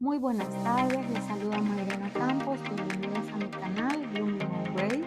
Muy buenas tardes, les saluda Mayrena Campos, bienvenidos a mi canal Blooming on Grace.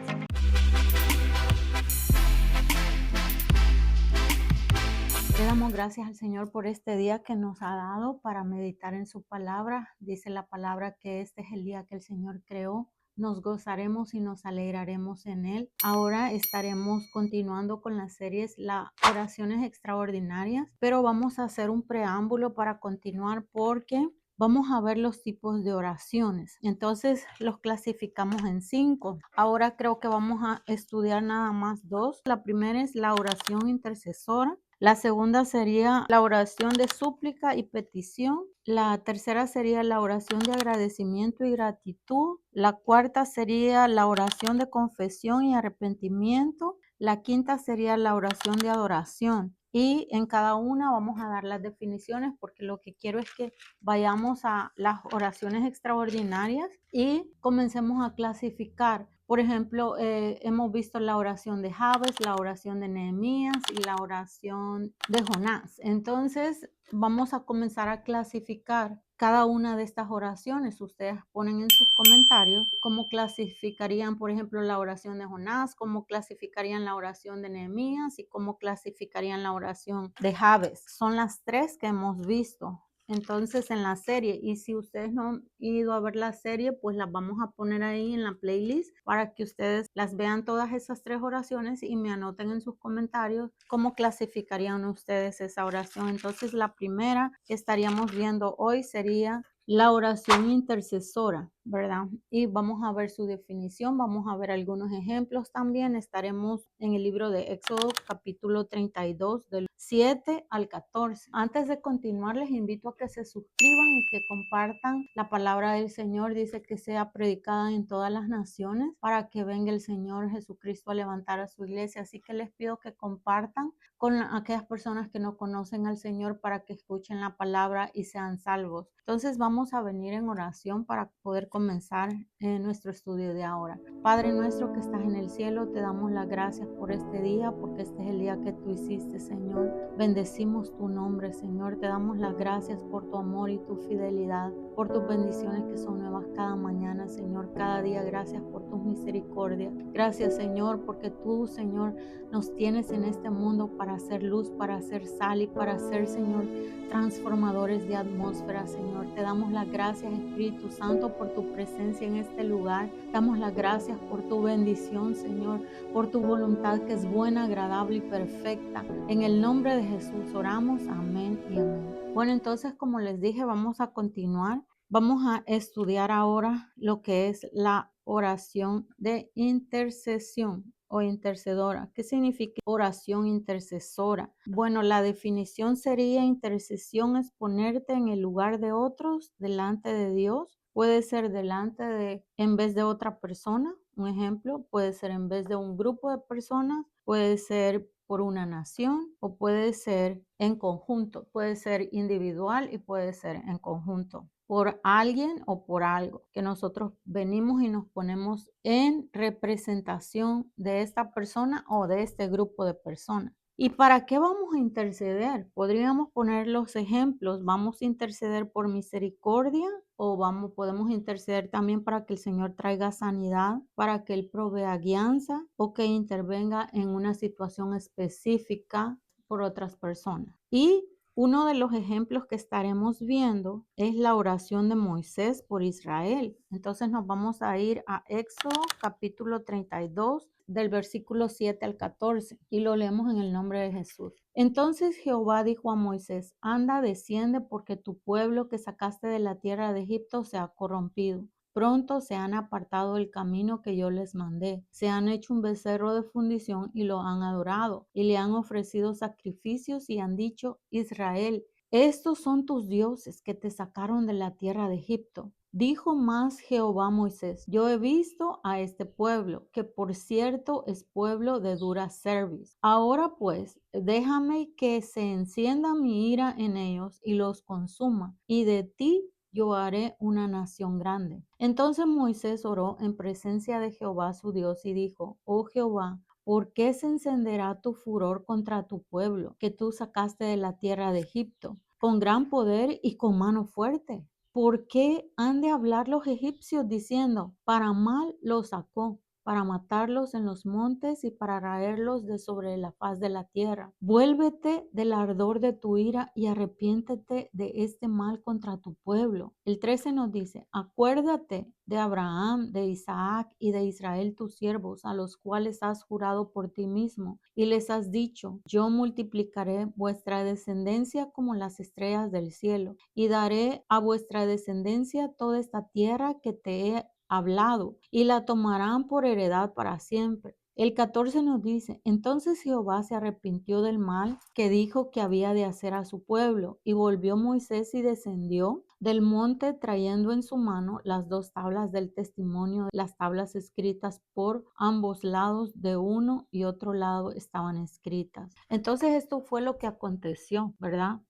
Le damos gracias al Señor por este día que nos ha dado para meditar en su palabra. Dice la palabra que este es el día que el Señor creó. Nos gozaremos y nos alegraremos en él. Ahora estaremos continuando con las series Las oraciones extraordinarias, pero vamos a hacer un preámbulo para continuar porque vamos a ver los tipos de oraciones. Entonces los clasificamos en 5. Ahora creo que vamos a estudiar nada más 2. La primera es la oración intercesora. La segunda sería la oración de súplica y petición. La tercera sería la oración de agradecimiento y gratitud. La cuarta sería la oración de confesión y arrepentimiento. La quinta sería la oración de adoración. Y en cada una vamos a dar las definiciones porque lo que quiero es que vayamos a las oraciones extraordinarias y comencemos a clasificar. Por ejemplo, hemos visto la oración de Jabes, la oración de Nehemías y la oración de Jonás. Entonces, vamos a comenzar a clasificar cada una de estas oraciones. Ustedes ponen en sus comentarios cómo clasificarían, por ejemplo, la oración de Jonás, cómo clasificarían la oración de Nehemías y cómo clasificarían la oración de Jabes. Son las tres que hemos visto. Entonces en la serie, y si ustedes no han ido a ver la serie, pues las vamos a poner ahí en la playlist para que ustedes las vean todas esas tres oraciones y me anoten en sus comentarios cómo clasificarían ustedes esa oración. Entonces la primera que estaríamos viendo hoy sería la oración intercesora, ¿verdad? Y vamos a ver su definición, vamos a ver algunos ejemplos también. Estaremos en el libro de Éxodo capítulo 32 del 7 al 14. Antes de continuar, les invito a que se suscriban y que compartan la palabra del Señor. Dice que sea predicada en todas las naciones para que venga el Señor Jesucristo a levantar a su iglesia. Así que les pido que compartan con aquellas personas que no conocen al Señor para que escuchen la palabra y sean salvos. Entonces vamos a venir en oración para poder comenzar nuestro estudio de ahora. Padre nuestro que estás en el cielo, te damos las gracias por este día, porque este es el día que tú hiciste, Señor. Bendecimos tu nombre, Señor. Te damos las gracias por tu amor y tu fidelidad, por tus bendiciones que son nuevas cada mañana, Señor. Cada día, gracias por tus misericordias. Gracias, Señor, porque tú, Señor, nos tienes en este mundo para hacer luz, para hacer sal y para ser, Señor, transformadores de atmósfera, Señor. Te damos las gracias, Espíritu Santo, por tu presencia en este lugar. Damos las gracias por tu bendición, Señor, por tu voluntad que es buena, agradable y perfecta. En el nombre de Jesús oramos. Amén y amén. Bueno, entonces, como les dije, vamos a continuar. Vamos a estudiar ahora lo que es la oración de intercesión o intercedora. ¿Qué significa oración intercesora? Bueno, la definición sería: intercesión es ponerte en el lugar de otros delante de Dios. Puede ser delante de, en vez de otra persona. Un ejemplo, puede ser en vez de un grupo de personas, puede ser por una nación o puede ser en conjunto, puede ser individual y puede ser en conjunto, por alguien o por algo, que nosotros venimos y nos ponemos en representación de esta persona o de este grupo de personas. ¿Y para qué vamos a interceder? Podríamos poner los ejemplos. Vamos a interceder por misericordia o podemos interceder también para que el Señor traiga sanidad, para que Él provea guianza o que intervenga en una situación específica por otras personas. Y uno de los ejemplos que estaremos viendo es la oración de Moisés por Israel. Entonces nos vamos a ir a Éxodo capítulo 32 del versículo 7 al 14 y lo leemos en el nombre de Jesús. Entonces Jehová dijo a Moisés: anda, desciende, porque tu pueblo que sacaste de la tierra de Egipto se ha corrompido. Pronto se han apartado del camino que yo les mandé. Se han hecho un becerro de fundición y lo han adorado, y le han ofrecido sacrificios y han dicho: Israel, estos son tus dioses que te sacaron de la tierra de Egipto. Dijo más Jehová a Moisés: yo he visto a este pueblo, que por cierto es pueblo de dura cerviz. Ahora pues, déjame que se encienda mi ira en ellos y los consuma, y de ti yo haré una nación grande. Entonces Moisés oró en presencia de Jehová su Dios y dijo: oh Jehová, ¿por qué se encenderá tu furor contra tu pueblo, que tú sacaste de la tierra de Egipto, con gran poder y con mano fuerte? ¿por qué han de hablar los egipcios diciendo, para mal los sacó, para matarlos en los montes y para raerlos de sobre la faz de la tierra? Vuélvete del ardor de tu ira y arrepiéntete de este mal contra tu pueblo. El 13 nos dice, acuérdate de Abraham, de Isaac y de Israel tus siervos, a los cuales has jurado por ti mismo, y les has dicho, yo multiplicaré vuestra descendencia como las estrellas del cielo, y daré a vuestra descendencia toda esta tierra que te he hablado, y la tomarán por heredad para siempre. El 14 nos dice, entonces Jehová se arrepintió del mal que dijo que había de hacer a su pueblo, y volvió Moisés y descendió del monte trayendo en su mano las dos tablas del testimonio, las tablas escritas por ambos lados, de uno y otro lado estaban escritas. Entonces esto fue lo que aconteció, ¿verdad?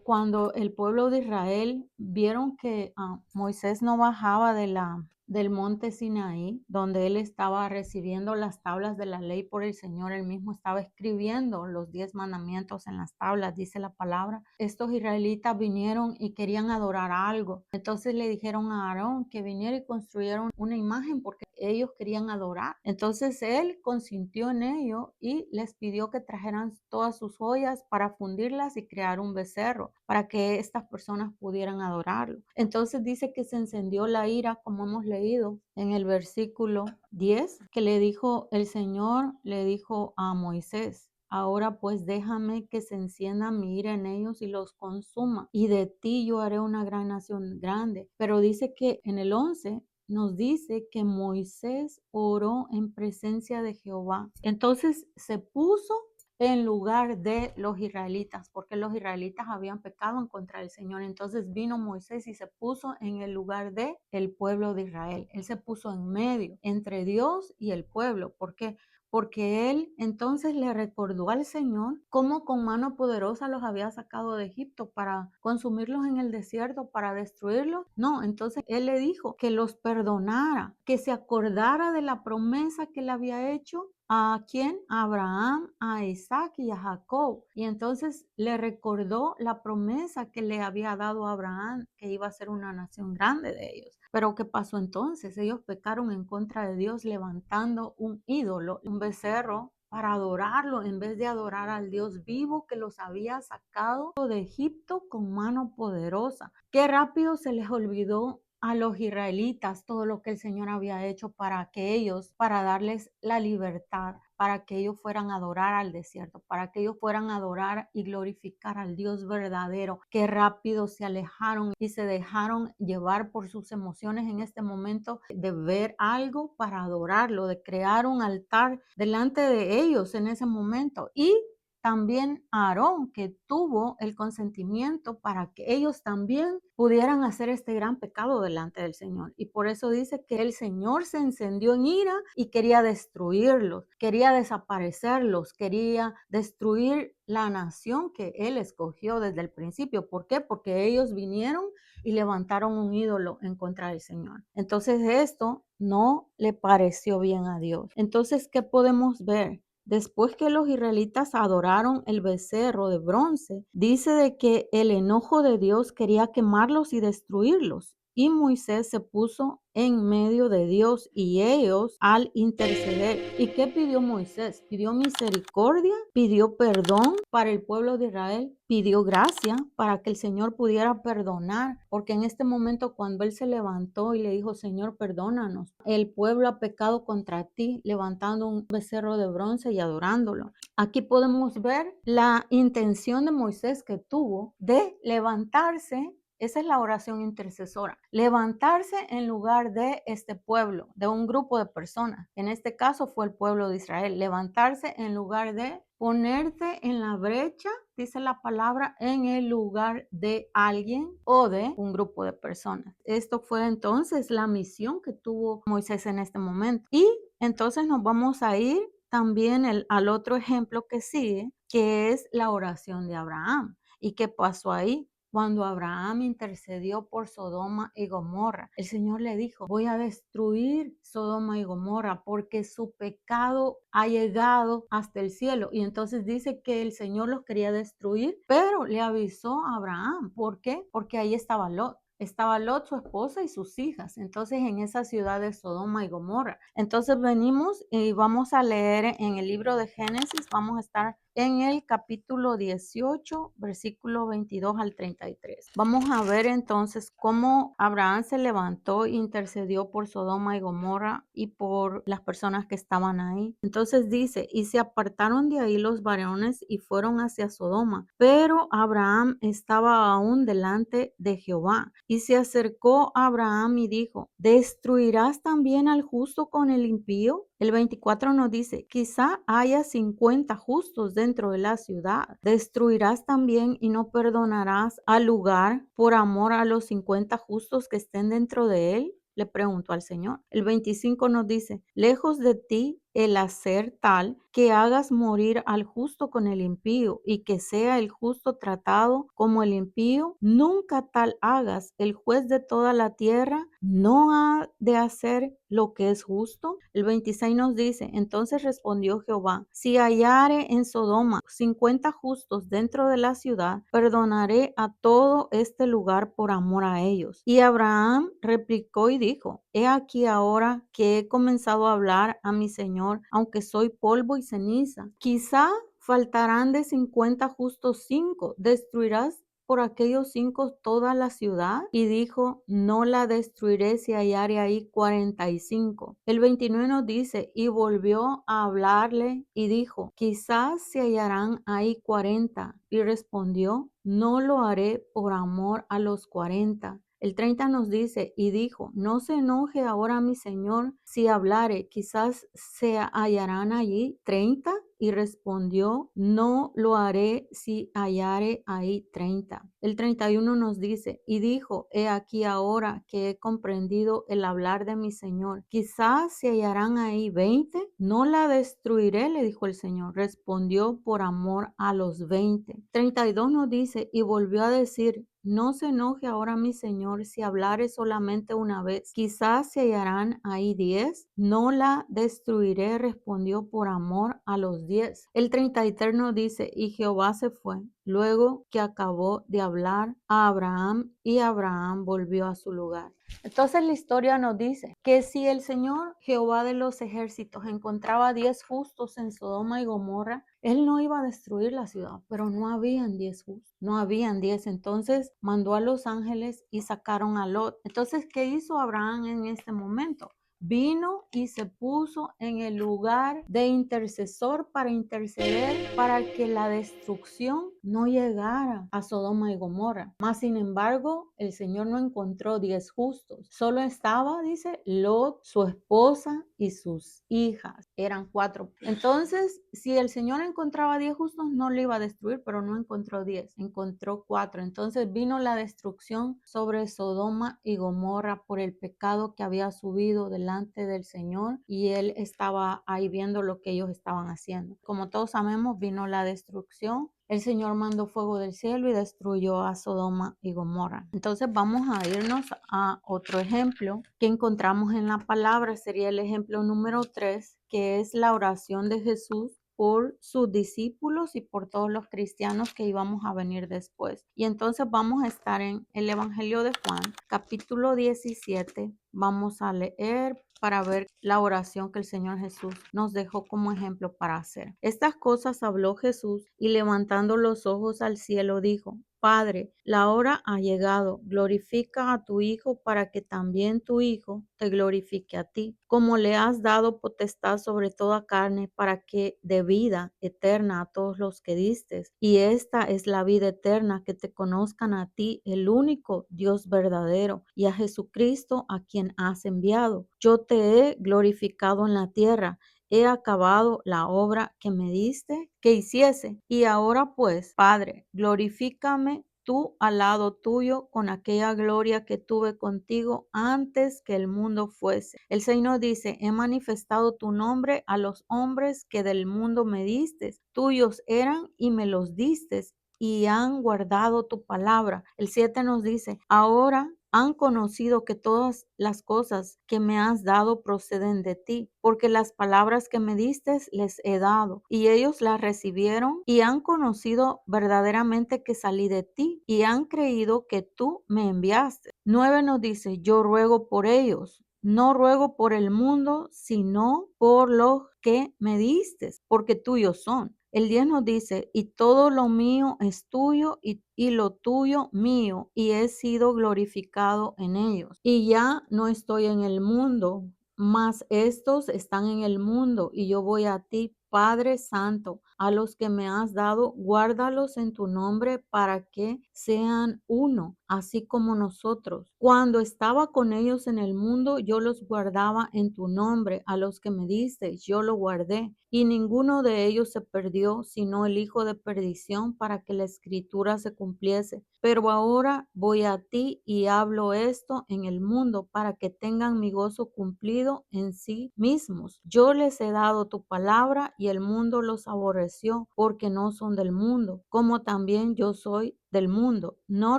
Cuando el pueblo de Israel vieron que Moisés no bajaba del monte Sinaí, donde él estaba recibiendo las tablas de la ley por el Señor, él mismo estaba escribiendo los 10 mandamientos en las tablas, dice la palabra. Estos israelitas vinieron y querían adorar algo. Entonces le dijeron a Aarón que viniera y construyeron una imagen porque ellos querían adorar. Entonces él consintió en ello y les pidió que trajeran todas sus joyas para fundirlas y crear un becerro para que estas personas pudieran adorarlo. Entonces dice que se encendió la ira, como hemos leído en el versículo 10, que le dijo el Señor, le dijo a Moisés, ahora pues déjame que se encienda mi ira en ellos y los consuma, y de ti yo haré una gran nación grande. Pero dice que en el 11 nos dice que Moisés oró en presencia de Jehová. Entonces se puso en lugar de los israelitas, porque los israelitas habían pecado en contra del Señor. Entonces vino Moisés y se puso en el lugar de el pueblo de Israel. Él se puso en medio, entre Dios y el pueblo. ¿Por qué? Porque él entonces le recordó al Señor cómo con mano poderosa los había sacado de Egipto para consumirlos en el desierto, para destruirlos. No, entonces él le dijo que los perdonara, que se acordara de la promesa que le había hecho. ¿A quién? A Abraham, a Isaac y a Jacob. Y entonces le recordó la promesa que le había dado a Abraham, que iba a ser una nación grande de ellos. Pero ¿qué pasó entonces? Ellos pecaron en contra de Dios levantando un ídolo, un becerro, para adorarlo en vez de adorar al Dios vivo que los había sacado de Egipto con mano poderosa. Qué rápido se les olvidó a los israelitas todo lo que el Señor había hecho para que ellos, para darles la libertad, para que ellos fueran a adorar al desierto, para que ellos fueran a adorar y glorificar al Dios verdadero. Qué rápido se alejaron y se dejaron llevar por sus emociones en este momento de ver algo para adorarlo, de crear un altar delante de ellos en ese momento. Y también Aarón, que tuvo el consentimiento para que ellos también pudieran hacer este gran pecado delante del Señor. Y por eso dice que el Señor se encendió en ira y quería destruirlos, quería desaparecerlos, quería destruir la nación que él escogió desde el principio. ¿Por qué? Porque ellos vinieron y levantaron un ídolo en contra del Señor. Entonces esto no le pareció bien a Dios. Entonces, ¿qué podemos ver? Después que los israelitas adoraron el becerro de bronce, dice de que el enojo de Dios quería quemarlos y destruirlos. Y Moisés se puso en medio de Dios y ellos al interceder. ¿Y qué pidió Moisés? Pidió misericordia, pidió perdón para el pueblo de Israel, pidió gracia para que el Señor pudiera perdonar, porque en este momento cuando él se levantó y le dijo, Señor, perdónanos, el pueblo ha pecado contra ti, levantando un becerro de bronce y adorándolo. Aquí podemos ver la intención de Moisés que tuvo de levantarse. Esa es la oración intercesora. Levantarse en lugar de este pueblo, de un grupo de personas. En este caso fue el pueblo de Israel. Levantarse en lugar de ponerte en la brecha, dice la palabra, en el lugar de alguien o de un grupo de personas. Esto fue entonces la misión que tuvo Moisés en este momento. Y entonces nos vamos a ir también al otro ejemplo que sigue, que es la oración de Abraham. ¿Y qué pasó ahí? Cuando Abraham intercedió por Sodoma y Gomorra, el Señor le dijo, voy a destruir Sodoma y Gomorra porque su pecado ha llegado hasta el cielo. Y entonces dice que el Señor los quería destruir, pero le avisó a Abraham. ¿Por qué? Porque ahí estaba Lot. estaba Lot, su esposa y sus hijas. Entonces, en esa ciudad de Sodoma y Gomorra. Entonces, venimos y vamos a leer en el libro de Génesis, vamos a estar en el capítulo 18, versículo 22 al 33. Vamos a ver entonces cómo Abraham se levantó e intercedió por Sodoma y Gomorra y por las personas que estaban ahí. Entonces dice, y se apartaron de ahí los varones y fueron hacia Sodoma, pero Abraham estaba aún delante de Jehová. Y se acercó a Abraham y dijo, ¿destruirás también al justo con el impío? El 24 nos dice, quizá haya 50 justos dentro de la ciudad. ¿Destruirás también y no perdonarás al lugar por amor a los 50 justos que estén dentro de él? Le preguntó al Señor. El 25 nos dice, lejos de ti el hacer tal que hagas morir al justo con el impío y que sea el justo tratado como el impío, nunca tal hagas. El juez de toda la tierra no ha de hacer lo que es justo. El 26 nos dice, entonces respondió Jehová, si hallare en Sodoma 50 justos dentro de la ciudad, perdonaré a todo este lugar por amor a ellos. Y Abraham replicó y dijo, he aquí ahora que he comenzado a hablar a mi Señor, aunque soy polvo y ceniza. Quizá faltarán de 50 justos 5. ¿Destruirás por aquellos 5 toda la ciudad? Y dijo, no la destruiré si hallare ahí 45. El 29 nos dice, y volvió a hablarle y dijo, quizás se hallarán ahí 40. Y respondió, no lo haré por amor a los 40. El 30 nos dice, y dijo, no se enoje ahora mi señor si hablare, quizás se hallarán allí 30. Y respondió, no lo haré si hallare ahí 30. El 31 nos dice, y dijo, he aquí ahora que he comprendido el hablar de mi señor, quizás se hallarán ahí 20. No la destruiré, le dijo el Señor. Respondió por amor a los 20. 32 nos dice, y volvió a decir, no se enoje ahora mi señor si hablare solamente una vez. Quizás se hallarán ahí 10. No la destruiré, respondió por amor a los 10. El 33 nos dice, y Jehová se fue, luego que acabó de hablar a Abraham, y Abraham volvió a su lugar. Entonces la historia nos dice que si el Señor Jehová de los ejércitos encontraba 10 justos en Sodoma y Gomorra, él no iba a destruir la ciudad, pero no habían 10 justos, no habían 10. Entonces mandó a los ángeles y sacaron a Lot. Entonces, ¿qué hizo Abraham en este momento? Vino y se puso en el lugar de intercesor para interceder para que la destrucción no llegara a Sodoma y Gomorra. Mas, sin embargo, el Señor no encontró 10 justos. Solo estaba, dice, Lot, su esposa y sus hijas. Eran 4. Entonces, si el Señor encontraba 10 justos, no le iba a destruir, pero no encontró 10, encontró 4. Entonces vino la destrucción sobre Sodoma y Gomorra por el pecado que había subido delante del Señor, y él estaba ahí viendo lo que ellos estaban haciendo. Como todos sabemos, vino la destrucción. El Señor mandó fuego del cielo y destruyó a Sodoma y Gomorra. Entonces vamos a irnos a otro ejemplo que encontramos en la palabra. Sería el ejemplo número 3, que es la oración de Jesús por sus discípulos y por todos los cristianos que íbamos a venir después. Y entonces vamos a estar en el Evangelio de Juan, capítulo 17. Vamos a leer para ver la oración que el Señor Jesús nos dejó como ejemplo para hacer. Estas cosas habló Jesús y levantando los ojos al cielo dijo, Padre, la hora ha llegado, glorifica a tu Hijo para que también tu Hijo te glorifique a ti, como le has dado potestad sobre toda carne para que dé vida eterna a todos los que distes. Y esta es la vida eterna, que te conozcan a ti, el único Dios verdadero, y a Jesucristo a quien has enviado. Yo te he glorificado en la tierra. He acabado la obra que me diste que hiciese. Y ahora pues, Padre, glorifícame tú al lado tuyo con aquella gloria que tuve contigo antes que el mundo fuese. El Señor dice, he manifestado tu nombre a los hombres que del mundo me diste. Tuyos eran y me los diste y han guardado tu palabra. El 7 nos dice, ahora han conocido que todas las cosas que me has dado proceden de ti, porque las palabras que me diste les he dado, y ellos las recibieron y han conocido verdaderamente que salí de ti, y han creído que tú me enviaste. 9 nos dice, yo ruego por ellos. No ruego por el mundo, sino por los que me diste, porque tuyos son. El 10 nos dice, y todo lo mío es tuyo y lo tuyo mío, y he sido glorificado en ellos. Y ya no estoy en el mundo, mas estos están en el mundo, y yo voy a ti, Padre Santo, a los que me has dado, guárdalos en tu nombre para que sean uno, así como nosotros. Cuando estaba con ellos en el mundo, yo los guardaba en tu nombre, a los que me diste, yo lo guardé, y ninguno de ellos se perdió, sino el hijo de perdición, para que la escritura se cumpliese. Pero ahora voy a ti y hablo esto en el mundo, para que tengan mi gozo cumplido en sí mismos. Yo les he dado tu palabra y el mundo los aborreció, porque no son del mundo, como también yo soy del mundo. No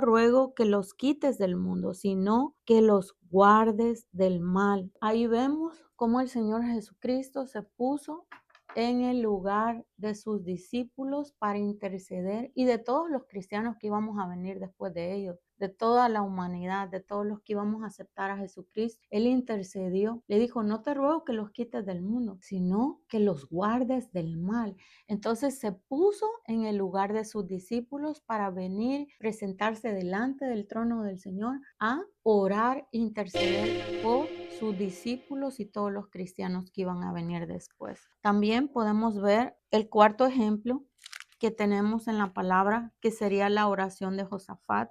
ruego que los quites del mundo, sino que los guardes del mal. Ahí vemos cómo el Señor Jesucristo se puso en el lugar de sus discípulos para interceder y de todos los cristianos que íbamos a venir después de ellos, de toda la humanidad, de todos los que íbamos a aceptar a Jesucristo. Él intercedió, le dijo, no te ruego que los quites del mundo, sino que los guardes del mal. Entonces se puso en el lugar de sus discípulos para venir, presentarse delante del trono del Señor a orar, interceder por sus discípulos y todos los cristianos que iban a venir después. También podemos ver el cuarto ejemplo que tenemos en la palabra, que sería la oración de Josafat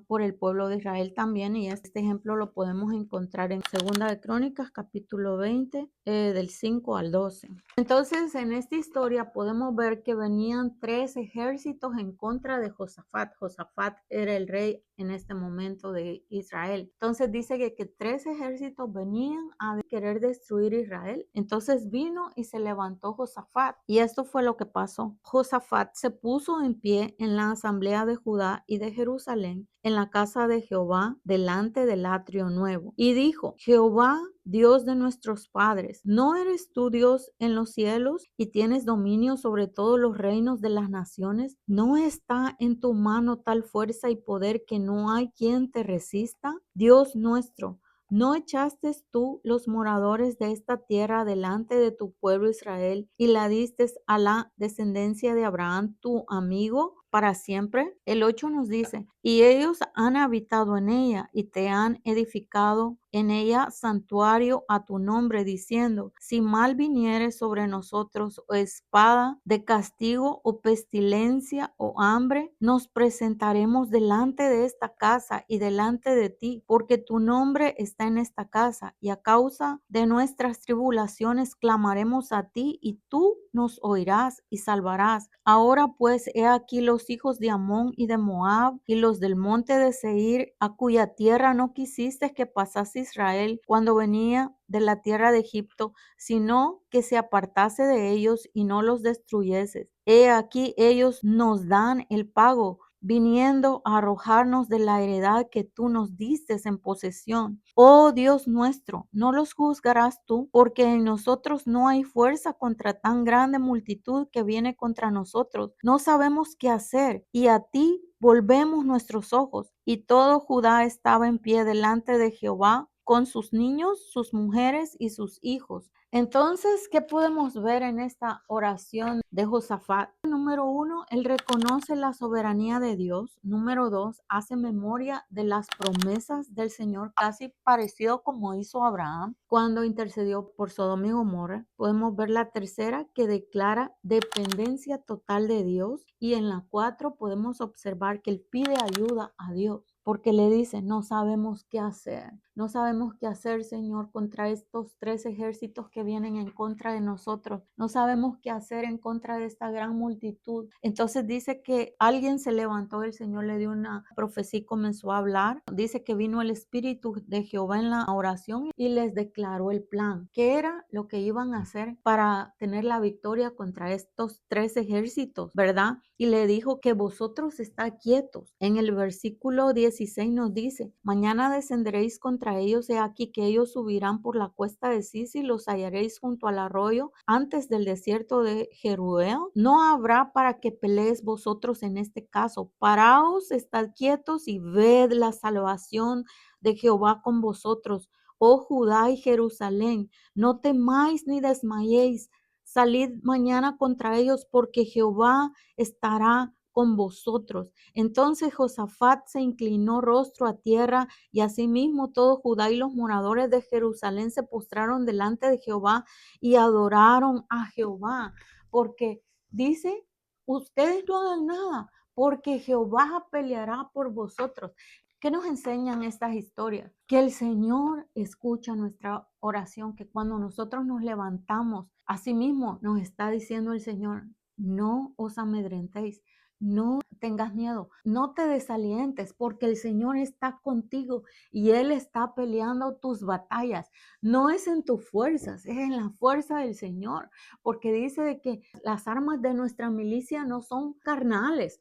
por el pueblo de Israel también, y este ejemplo lo podemos encontrar en Segunda de Crónicas, capítulo 20, del 5 al 12. Entonces, en esta historia podemos ver que venían 3 ejércitos en contra de Josafat. Josafat era el rey en este momento de Israel. Entonces dice que 3 ejércitos venían a querer destruir Israel. Entonces vino y se levantó Josafat. Y esto fue lo que pasó. Josafat se puso en pie en la asamblea de Judá y de Jerusalén, en la casa de Jehová, delante del atrio nuevo, y dijo, Jehová, Dios de nuestros padres, ¿no eres tú Dios en los cielos y tienes dominio sobre todos los reinos de las naciones? ¿No está en tu mano tal fuerza y poder que no hay quien te resista? Dios nuestro, ¿no echaste tú los moradores de esta tierra delante de tu pueblo Israel y la diste a la descendencia de Abraham, tu amigo, para siempre? El 8 nos dice, y ellos han habitado en ella y te han edificado en ella santuario a tu nombre, diciendo, si mal viniere sobre nosotros o espada de castigo o pestilencia o hambre, nos presentaremos delante de esta casa y delante de ti, porque tu nombre está en esta casa, y a causa de nuestras tribulaciones clamaremos a ti, y tú nos oirás y salvarás. Ahora pues he aquí los hijos de Amón y de Moab y los del monte de Seir, a cuya tierra no quisiste que pasase Israel cuando venía de la tierra de Egipto, sino que se apartase de ellos y no los destruyeses. He aquí ellos nos dan el pago, viniendo a arrojarnos de la heredad que tú nos diste en posesión. Oh Dios nuestro, no los juzgarás tú, porque en nosotros no hay fuerza contra tan grande multitud que viene contra nosotros. No sabemos qué hacer, y a ti volvemos nuestros ojos. Y todo Judá estaba en pie delante de Jehová, con sus niños, sus mujeres y sus hijos. Entonces, ¿qué podemos ver en esta oración de Josafat? Número 1, él reconoce la soberanía de Dios. Número 2, hace memoria de las promesas del Señor, casi parecido como hizo Abraham cuando intercedió por Sodoma y Gomorra. Podemos ver la tercera, que declara dependencia total de Dios. Y en la 4 podemos observar que él pide ayuda a Dios, porque le dice, no sabemos qué hacer. No sabemos qué hacer, Señor, contra estos 3 ejércitos que vienen en contra de nosotros. No sabemos qué hacer en contra de esta gran multitud. Entonces dice que alguien se levantó, el Señor le dio una profecía y comenzó a hablar. Dice que vino el Espíritu de Jehová en la oración y les declaró el plan. ¿Qué era lo que iban a hacer para tener la victoria contra estos 3 ejércitos, verdad? Y le dijo que vosotros está quietos. En el versículo 19 16 nos dice, mañana descenderéis contra ellos, he aquí que ellos subirán por la cuesta de Cis y los hallaréis junto al arroyo antes del desierto de Jeruel. No habrá para que pelees vosotros en este caso. Paraos, estad quietos y ved la salvación de Jehová con vosotros, oh Judá y Jerusalén. No temáis ni desmayéis. Salid mañana contra ellos, porque Jehová estará con vosotros. Entonces Josafat se inclinó rostro a tierra, y asimismo todo Judá y los moradores de Jerusalén se postraron delante de Jehová y adoraron a Jehová, porque dice, ustedes no hagan nada, porque Jehová peleará por vosotros. ¿Qué nos enseñan estas historias? Que el Señor escucha nuestra oración, que cuando nosotros nos levantamos, asimismo nos está diciendo el Señor, no os amedrentéis, no tengas miedo, no te desalientes, porque el Señor está contigo y Él está peleando tus batallas. No es en tus fuerzas, es en la fuerza del Señor, porque dice de que las armas de nuestra milicia no son carnales,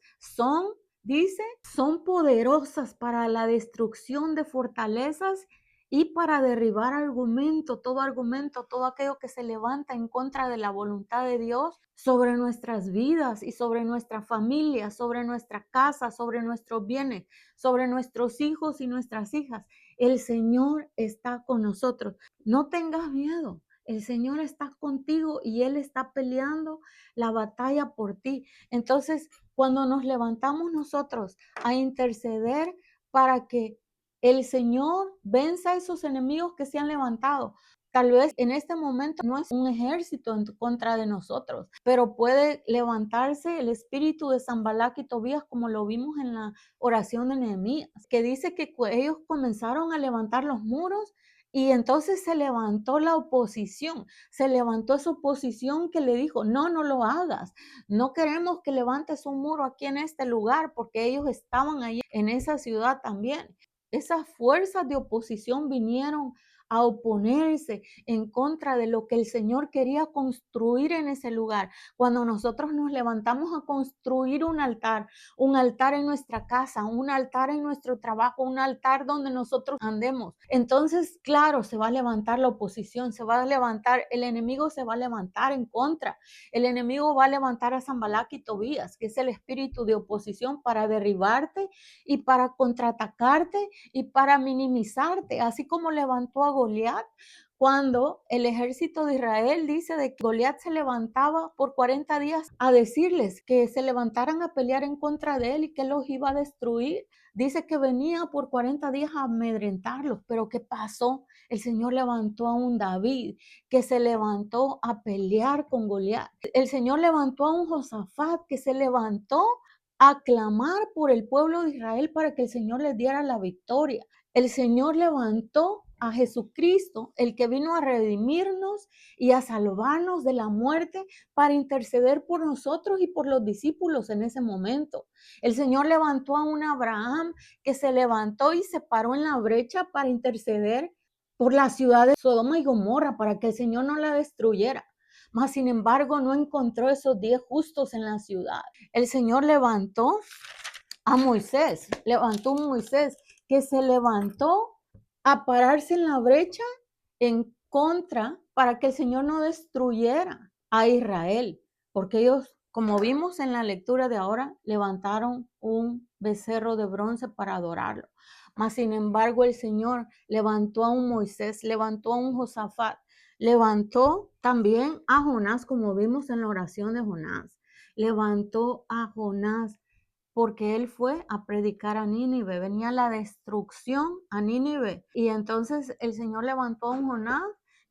dice, son poderosas para la destrucción de fortalezas y para derribar argumento, todo aquello que se levanta en contra de la voluntad de Dios sobre nuestras vidas y sobre nuestra familia, sobre nuestra casa, sobre nuestros bienes, sobre nuestros hijos y nuestras hijas. El Señor está con nosotros. No tengas miedo. El Señor está contigo y Él está peleando la batalla por ti. Entonces, cuando nos levantamos nosotros a interceder para que el Señor venza a esos enemigos que se han levantado. Tal vez en este momento no es un ejército en contra de nosotros, pero puede levantarse el espíritu de Sanbalat y Tobías, como lo vimos en la oración de Nehemías, que dice que ellos comenzaron a levantar los muros y entonces se levantó la oposición, se levantó esa oposición que le dijo, no, no lo hagas, no queremos que levantes un muro aquí en este lugar, porque ellos estaban ahí en esa ciudad también. Esas fuerzas de oposición vinieron a oponerse en contra de lo que el Señor quería construir en ese lugar. Cuando nosotros nos levantamos a construir un altar en nuestra casa, un altar en nuestro trabajo, un altar donde nosotros andemos, entonces, claro, se va a levantar la oposición, se va a levantar, el enemigo se va a levantar en contra. El enemigo va a levantar a Sanbalat y Tobías, que es el espíritu de oposición, para derribarte y para contraatacarte y para minimizarte, así como levantó a Goliat. Cuando el ejército de Israel dice de que Goliat se levantaba por 40 días a decirles que se levantaran a pelear en contra de él y que los iba a destruir. Dice que venía por 40 días a amedrentarlos, pero ¿qué pasó? El Señor levantó a un David que se levantó a pelear con Goliat. El Señor levantó a un Josafat que se levantó a clamar por el pueblo de Israel para que el Señor les diera la victoria. El Señor levantó a Jesucristo, el que vino a redimirnos y a salvarnos de la muerte, para interceder por nosotros y por los discípulos en ese momento. El Señor levantó a un Abraham que se levantó y se paró en la brecha para interceder por la ciudad de Sodoma y Gomorra, para que el Señor no la destruyera. Mas, sin embargo, no encontró esos 10 justos en la ciudad. El Señor levantó a Moisés, levantó un Moisés que se levantó a pararse en la brecha en contra para que el Señor no destruyera a Israel, porque ellos, como vimos en la lectura de ahora, levantaron un becerro de bronce para adorarlo. Mas, sin embargo, el Señor levantó a un Moisés, levantó a un Josafat, levantó también a Jonás, como vimos en la oración de Jonás. Levantó a Jonás porque él fue a predicar a Nínive. Venía la destrucción a Nínive. Y entonces el Señor levantó a un Jonás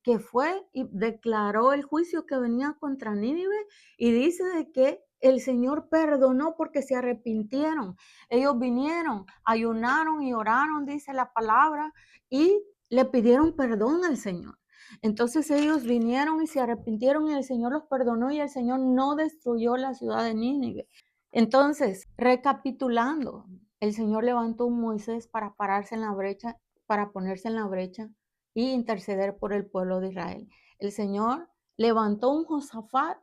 que fue y declaró el juicio que venía contra Nínive, y dice de que el Señor perdonó porque se arrepintieron. Ellos vinieron, ayunaron y oraron, dice la palabra, y le pidieron perdón al Señor. Entonces ellos vinieron y se arrepintieron y el Señor los perdonó y el Señor no destruyó la ciudad de Nínive. Entonces, recapitulando, el Señor levantó un Moisés para pararse en la brecha, para ponerse en la brecha y interceder por el pueblo de Israel. El Señor levantó un Josafat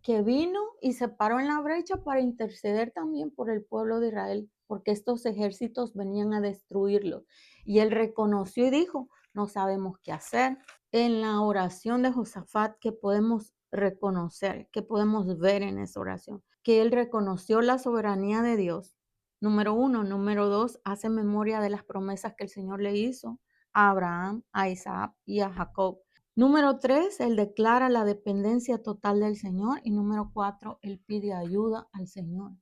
que vino y se paró en la brecha para interceder también por el pueblo de Israel, porque estos ejércitos venían a destruirlos. Y él reconoció y dijo, no sabemos qué hacer. En la oración de Josafat, que podemos reconocer, que podemos ver en esa oración, que él reconoció la soberanía de Dios. Número uno. Número dos, hace memoria de las promesas que el Señor le hizo a Abraham, a Isaac y a Jacob. Número tres, él declara la dependencia total del Señor. Y número cuatro, él pide ayuda al Señor.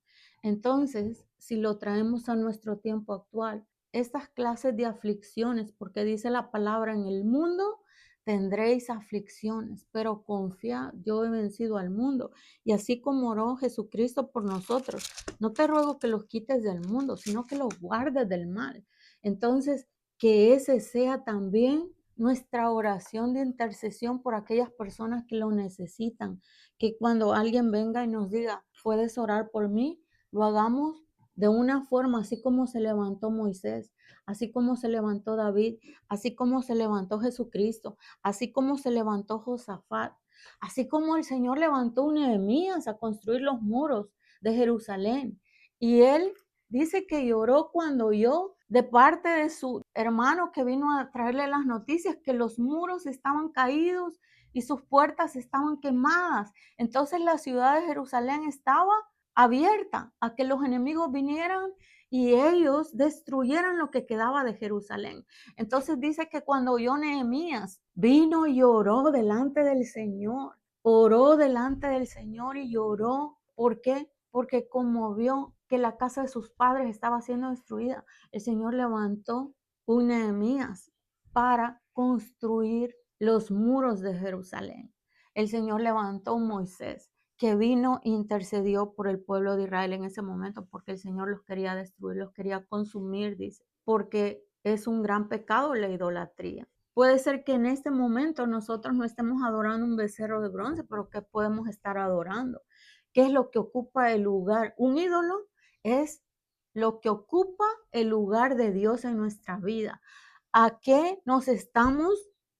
Entonces, si lo traemos a nuestro tiempo actual, estas clases de aflicciones, porque dice la palabra, en el mundo tendréis aflicciones, pero confía, yo he vencido al mundo. Y así como oró Jesucristo por nosotros, no te ruego que los quites del mundo, sino que los guardes del mal. Entonces, que ese sea también nuestra oración de intercesión por aquellas personas que lo necesitan, que cuando alguien venga y nos diga, puedes orar por mí, lo hagamos de una forma, así como se levantó Moisés, así como se levantó David, así como se levantó Jesucristo, así como se levantó Josafat, así como el Señor levantó un Nehemías a construir los muros de Jerusalén. Y él dice que lloró cuando oyó de parte de su hermano que vino a traerle las noticias que los muros estaban caídos y sus puertas estaban quemadas. Entonces la ciudad de Jerusalén estaba abierta a que los enemigos vinieran y ellos destruyeran lo que quedaba de Jerusalén. Entonces dice que cuando oyó Nehemías, vino y oró delante del Señor, oró delante del Señor y lloró. ¿Por qué? Porque como vio que la casa de sus padres estaba siendo destruida, el Señor levantó un Nehemías para construir los muros de Jerusalén. El Señor levantó un Moisés que vino e intercedió por el pueblo de Israel en ese momento, porque el Señor los quería destruir, los quería consumir, dice, porque es un gran pecado la idolatría. Puede ser que en este momento nosotros no estemos adorando un becerro de bronce, pero ¿qué podemos estar adorando? ¿Qué es lo que ocupa el lugar? Un ídolo es lo que ocupa el lugar de Dios en nuestra vida. ¿A qué nos estamos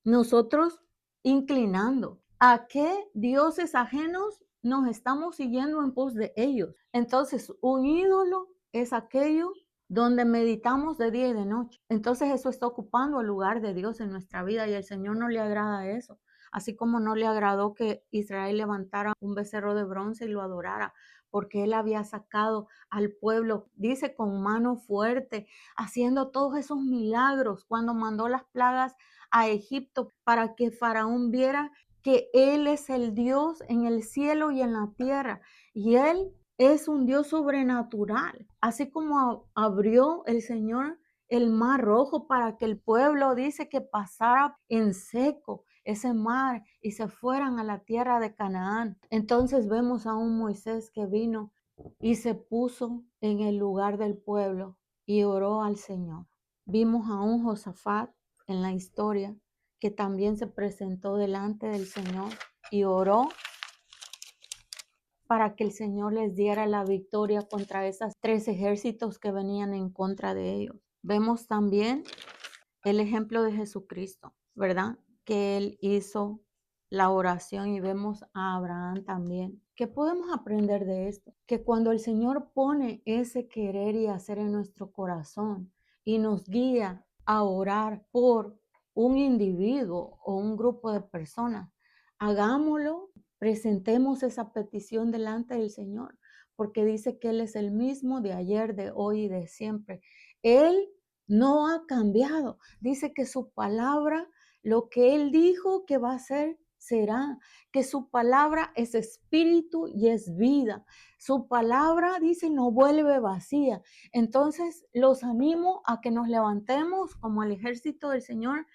nosotros inclinando? ¿A qué dioses ajenos nos estamos siguiendo en pos de ellos? Entonces, un ídolo es aquello donde meditamos de día y de noche. Entonces, eso está ocupando el lugar de Dios en nuestra vida y al Señor no le agrada eso. Así como no le agradó que Israel levantara un becerro de bronce y lo adorara, porque él había sacado al pueblo, dice, con mano fuerte, haciendo todos esos milagros cuando mandó las plagas a Egipto para que Faraón viera que Él es el Dios en el cielo y en la tierra. Y Él es un Dios sobrenatural. Así como abrió el Señor el mar rojo para que el pueblo, dice, que pasara en seco ese mar y se fueran a la tierra de Canaán. Entonces vemos a un Moisés que vino y se puso en el lugar del pueblo y oró al Señor. Vimos a un Josafat en la historia que también se presentó delante del Señor y oró para que el Señor les diera la victoria contra esos tres ejércitos que venían en contra de ellos. Vemos también el ejemplo de Jesucristo, ¿verdad? Que Él hizo la oración y vemos a Abraham también. ¿Qué podemos aprender de esto? Que cuando el Señor pone ese querer y hacer en nuestro corazón y nos guía a orar por un individuo o un grupo de personas, hagámoslo, presentemos esa petición delante del Señor, porque dice que Él es el mismo de ayer, de hoy y de siempre. Él no ha cambiado. Dice que su palabra, lo que Él dijo que va a hacer, será. Que su palabra es espíritu y es vida. Su palabra, dice, no vuelve vacía. Entonces, los animo a que nos levantemos como el ejército del Señor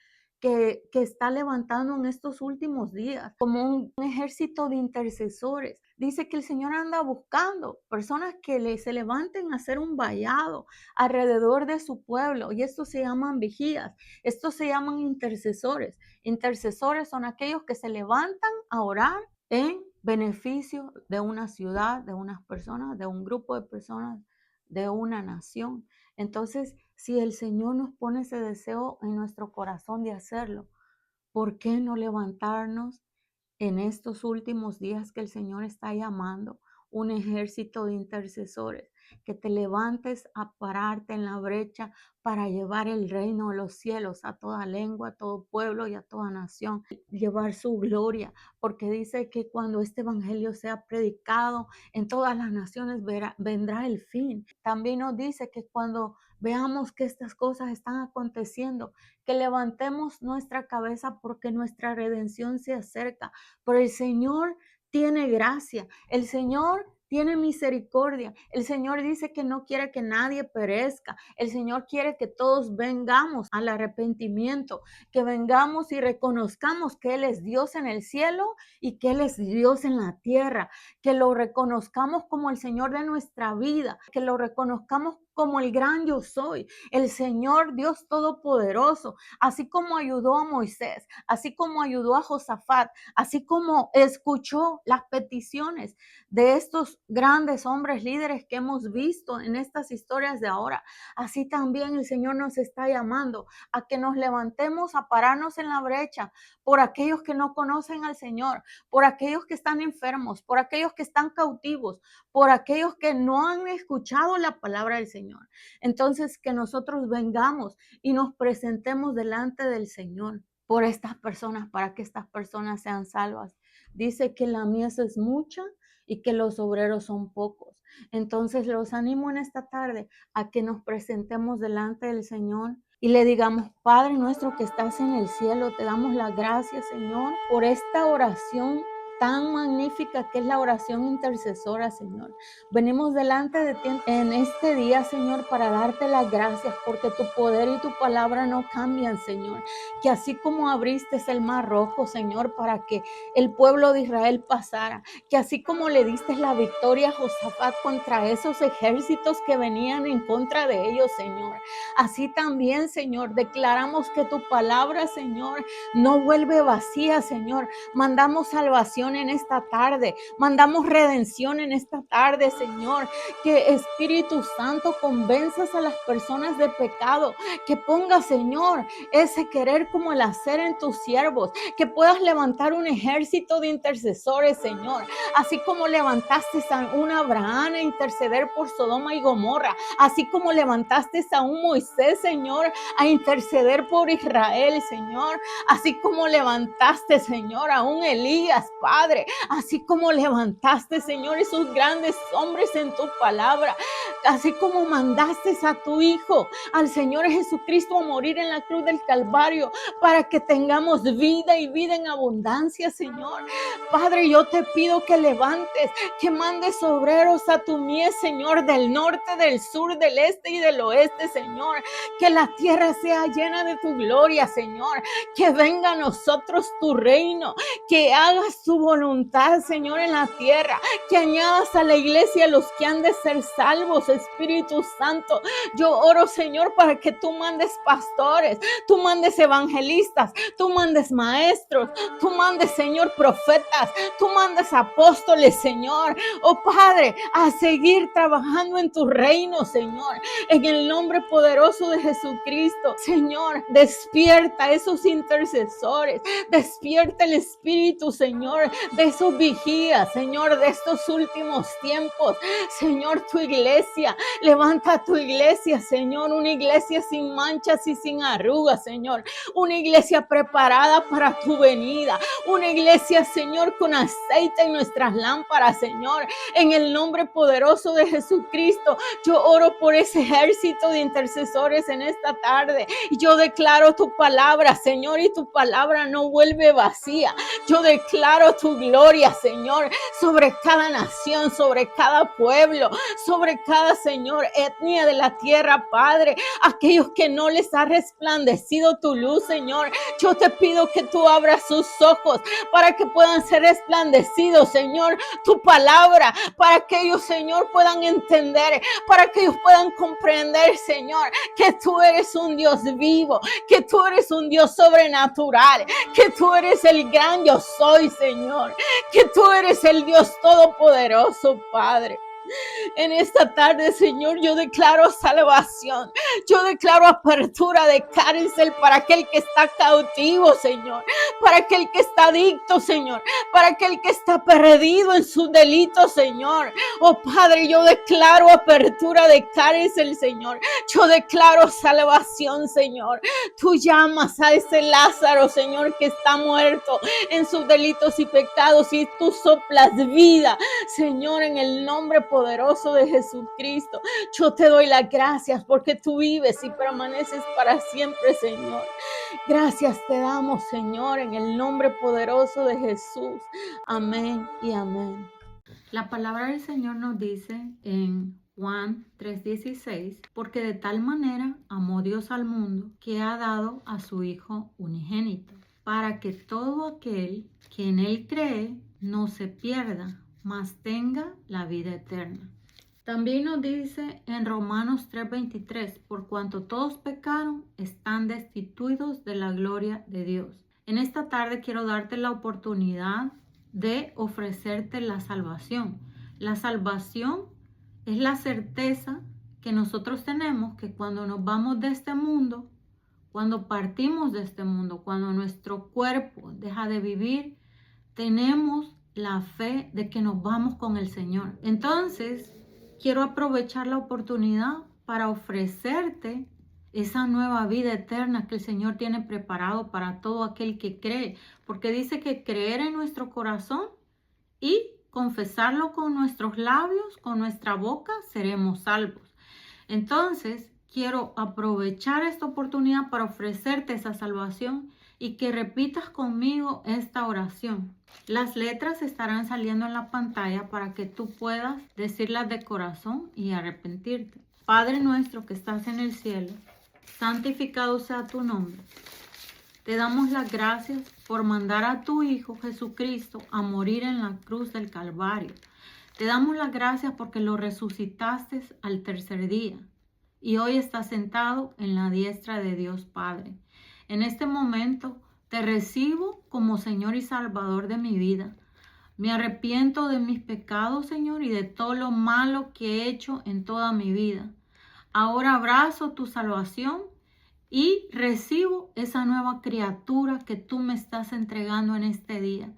que está levantando en estos últimos días, como un ejército de intercesores. Dice que el Señor anda buscando personas que se levanten a hacer un vallado alrededor de su pueblo, y estos se llaman vigías, estos se llaman intercesores. Intercesores son aquellos que se levantan a orar en beneficio de una ciudad, de unas personas, de un grupo de personas, de una nación. Entonces, si el Señor nos pone ese deseo en nuestro corazón de hacerlo, ¿por qué no levantarnos en estos últimos días que el Señor está llamando un ejército de intercesores? que te levantes a pararte en la brecha para llevar el reino de los cielos a toda lengua, a todo pueblo y a toda nación, llevar su gloria, porque dice que cuando este evangelio sea predicado en todas las naciones vendrá el fin. También nos dice que cuando veamos que estas cosas están aconteciendo, que levantemos nuestra cabeza porque nuestra redención se acerca. Pero el Señor tiene gracia, el Señor tiene misericordia. El Señor dice que no quiere que nadie perezca. El Señor quiere que todos vengamos al arrepentimiento, que vengamos y reconozcamos que Él es Dios en el cielo y que Él es Dios en la tierra, que lo reconozcamos como el Señor de nuestra vida, que lo reconozcamos como el gran yo soy, el Señor Dios Todopoderoso, así como ayudó a Moisés, así como ayudó a Josafat, así como escuchó las peticiones de estos grandes hombres líderes que hemos visto en estas historias de ahora. Así también el Señor nos está llamando a que nos levantemos a pararnos en la brecha por aquellos que no conocen al Señor, por aquellos que están enfermos, por aquellos que están cautivos, por aquellos que no han escuchado la palabra del Señor. Entonces, que nosotros vengamos y nos presentemos delante del Señor por estas personas, para que estas personas sean salvas. Dice que la mies es mucha y que los obreros son pocos. Entonces los animo en esta tarde a que nos presentemos delante del Señor y le digamos: Padre nuestro que estás en el cielo, te damos las gracias, Señor, por esta oración tan magnífica que es la oración intercesora, Señor. Venimos delante de ti en este día, Señor, para darte las gracias porque tu poder y tu palabra no cambian, Señor. Que así como abriste el mar rojo, Señor, para que el pueblo de Israel pasara, que así como le diste la victoria a Josafat contra esos ejércitos que venían en contra de ellos, Señor, así también, Señor, declaramos que tu palabra, Señor, no vuelve vacía, Señor. Mandamos salvación en esta tarde, mandamos redención en esta tarde, Señor. Que Espíritu Santo convenzas a las personas de pecado, que ponga, Señor, ese querer como el hacer en tus siervos, que puedas levantar un ejército de intercesores, Señor, así como levantaste a un Abraham a interceder por Sodoma y Gomorra, así como levantaste a un Moisés, Señor, a interceder por Israel, Señor, así como levantaste, Señor, a un Elías, Padre, así como levantaste, Señor, esos grandes hombres en tu palabra, así como mandaste a tu Hijo, al Señor Jesucristo, a morir en la cruz del Calvario para que tengamos vida y vida en abundancia, Señor. Padre, yo te pido que levantes, que mandes obreros a tu mies, Señor, del norte, del sur, del este y del oeste, Señor. Que la tierra sea llena de tu gloria, Señor. Que venga a nosotros tu reino, que hagas tu voluntad, Señor, en la tierra, que añadas a la iglesia los que han de ser salvos, Espíritu Santo. Yo oro, Señor, para que tú mandes pastores, tú mandes evangelistas, tú mandes maestros, tú mandes, Señor, profetas, tú mandes apóstoles, Señor. Oh Padre, a seguir trabajando en tu reino, Señor, en el nombre poderoso de Jesucristo. Señor, despierta esos intercesores, despierta el Espíritu, Señor, de esos vigías, Señor, de estos últimos tiempos. Señor, tu iglesia, levanta tu iglesia, Señor, una iglesia sin manchas y sin arrugas, Señor, una iglesia preparada para tu venida, una iglesia, Señor, con aceite en nuestras lámparas, Señor, en el nombre poderoso de Jesucristo. Yo oro por ese ejército de intercesores en esta tarde. Yo declaro tu palabra, Señor, y tu palabra no vuelve vacía. Yo declaro tu gloria, Señor, sobre cada nación, sobre cada pueblo, sobre cada, Señor, etnia de la tierra, Padre. Aquellos que no les ha resplandecido tu luz, Señor, yo te pido que tú abras sus ojos para que puedan ser resplandecidos, Señor, tu palabra, para que ellos, Señor, puedan entender, para que ellos puedan comprender, Señor, que tú eres un Dios vivo, que tú eres un Dios sobrenatural, que tú eres el gran yo soy, Señor, que tú eres el Dios todopoderoso, Padre. En esta tarde, Señor, yo declaro salvación. Yo declaro apertura de cárcel para aquel que está cautivo, Señor. Para aquel que está adicto, Señor. para aquel que está perdido en sus delitos, Señor. Oh Padre, yo declaro apertura de cárcel, Señor. Yo declaro salvación, Señor. Tú llamas a ese Lázaro, Señor, que está muerto en sus delitos y pecados, y tú soplas vida, Señor, en el nombre poderoso de Jesucristo. Yo te doy las gracias porque tú vives y permaneces para siempre, Señor. Gracias te damos, Señor, en el nombre poderoso de Jesús. Amén y amén. La palabra del Señor nos dice en Juan 3:16, porque de tal manera amó Dios al mundo que ha dado a su Hijo unigénito, para que todo aquel que en él cree no se pierda, mas tenga la vida eterna. También nos dice en Romanos 3:23, por cuanto todos pecaron, están destituidos de la gloria de Dios. En esta tarde quiero darte la oportunidad de ofrecerte la salvación. La salvación es la certeza que nosotros tenemos que cuando nos vamos de este mundo, cuando partimos de este mundo, cuando nuestro cuerpo deja de vivir, tenemos la fe de que nos vamos con el Señor. Entonces, quiero aprovechar la oportunidad para ofrecerte esa nueva vida eterna que el Señor tiene preparado para todo aquel que cree, porque dice que creer en nuestro corazón y confesarlo con nuestros labios, con nuestra boca, seremos salvos. Entonces, quiero aprovechar esta oportunidad para ofrecerte esa salvación y que repitas conmigo esta oración. Las letras estarán saliendo en la pantalla para que tú puedas decirlas de corazón y arrepentirte. Padre nuestro que estás en el cielo, santificado sea tu nombre. Te damos las gracias por mandar a tu Hijo Jesucristo a morir en la cruz del Calvario. Te damos las gracias porque lo resucitaste al tercer día y hoy estás sentado en la diestra de Dios Padre. En este momento te recibo como Señor y Salvador de mi vida. Me arrepiento de mis pecados, Señor, y de todo lo malo que he hecho en toda mi vida. Ahora abrazo tu salvación y recibo esa nueva criatura que tú me estás entregando en este día.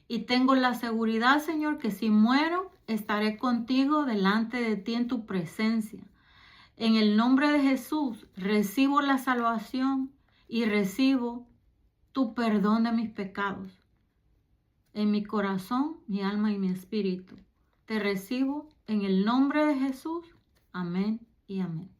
Y tengo la seguridad, Señor, que si muero, estaré contigo delante de ti en tu presencia. En el nombre de Jesús, recibo la salvación y recibo tu perdón de mis pecados. En mi corazón, mi alma y mi espíritu. Te recibo en el nombre de Jesús. Amén y amén.